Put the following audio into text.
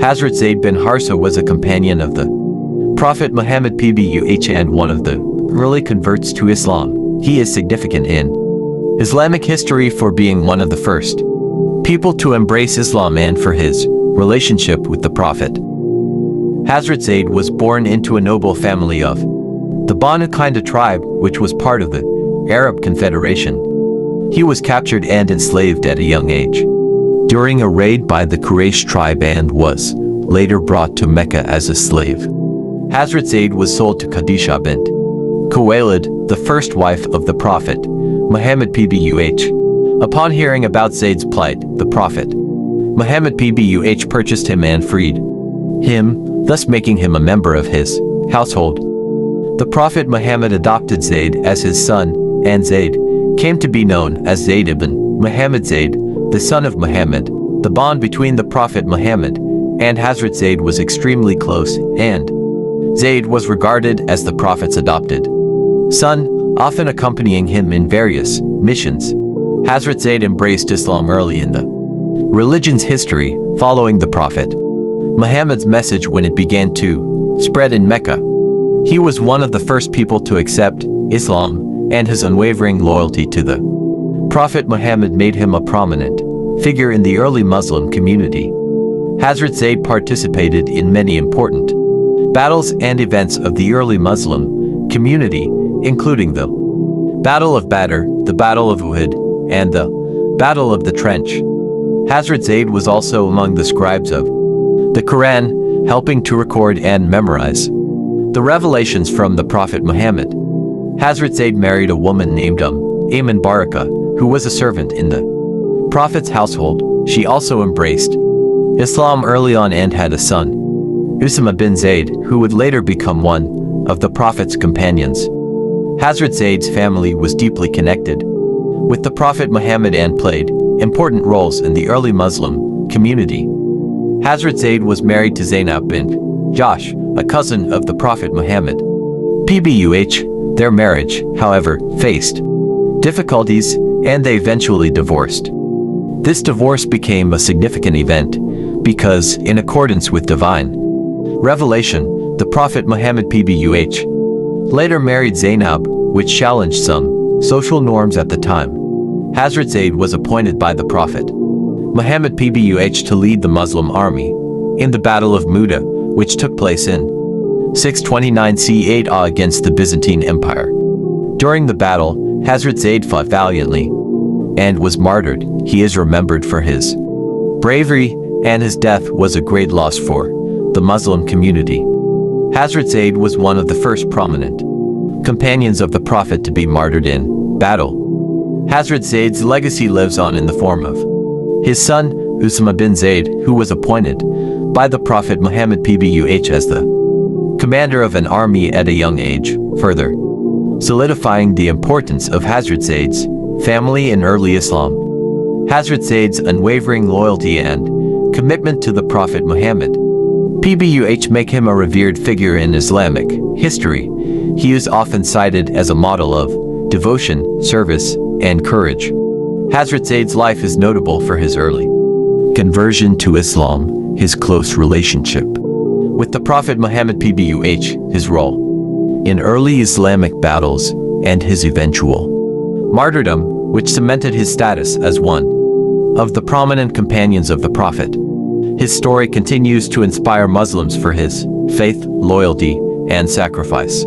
Hazrat Zaid bin Harsa was a companion of the Prophet Muhammad PBUH and one of the early converts to Islam. He is significant in Islamic history for being one of the first people to embrace Islam and for his relationship with the Prophet. Hazrat Zaid was born into a noble family of the Banu Kinda tribe, which was part of the Arab Confederation. He was captured and enslaved at a young age during a raid by the Quraysh tribe and was later brought to Mecca as a slave. Hazrat Zaid was sold to Khadija bint Khuwailid, the first wife of the Prophet Muhammad PBUH. Upon hearing about Zaid's plight, the Prophet Muhammad PBUH purchased him and freed him, thus making him a member of his household. The Prophet Muhammad adopted Zaid as his son, and Zaid came to be known as Zaid ibn Muhammad Zaid, the son of Muhammad. The bond between the Prophet Muhammad and Hazrat Zaid was extremely close, and Zaid was regarded as the Prophet's adopted son, often accompanying him in various missions. Hazrat Zaid embraced Islam early in the religion's history, following the Prophet Muhammad's message when it began to spread in Mecca. He was one of the first people to accept Islam, and his unwavering loyalty to the Prophet Muhammad made him a prominent figure in the early Muslim community. Hazrat Zaid participated in many important battles and events of the early Muslim community, including the Battle of Badr, the Battle of Uhud, and the Battle of the Trench. Hazrat Zaid was also among the scribes of the Quran, helping to record and memorize the revelations from the Prophet Muhammad. Hazrat Zaid married a woman named Ayman Baraka, who was a servant in the Prophet's household. She also embraced Islam early on and had a son, Usama bin Zaid, who would later become one of the Prophet's companions. Hazrat Zaid's family was deeply connected with the Prophet Muhammad and played important roles in the early Muslim community. Hazrat Zaid was married to Zainab bint Jahsh, a cousin of the Prophet Muhammad PBUH. Their marriage, however, faced difficulties, and they eventually divorced. This divorce became a significant event because, in accordance with divine revelation, the Prophet Muhammad PBUH later married Zainab, which challenged some social norms at the time. Hazrat Zaid was appointed by the Prophet Muhammad PBUH to lead the Muslim army in the Battle of Mu'tah, which took place in 629 C8 against the Byzantine Empire. During the battle, Hazrat Zaid fought valiantly and was martyred. He is remembered for his bravery, and his death was a great loss for the Muslim community. Hazrat Zaid was one of the first prominent companions of the Prophet to be martyred in battle. Hazrat Zaid's legacy lives on in the form of his son, Usama bin Zaid, who was appointed by the Prophet Muhammad PBUH as the commander of an army at a young age, further solidifying the importance of Hazrat Zaid's family in early Islam. Hazrat Zaid's unwavering loyalty and commitment to the Prophet Muhammad PBUH make him a revered figure in Islamic history. He is often cited as a model of devotion, service, and courage. Hazrat Zaid's life is notable for his early conversion to Islam, his close relationship with the Prophet Muhammad PBUH, his role in early Islamic battles, and his eventual martyrdom, which cemented his status as one of the prominent companions of the Prophet. His story continues to inspire Muslims for his faith, loyalty, and sacrifice.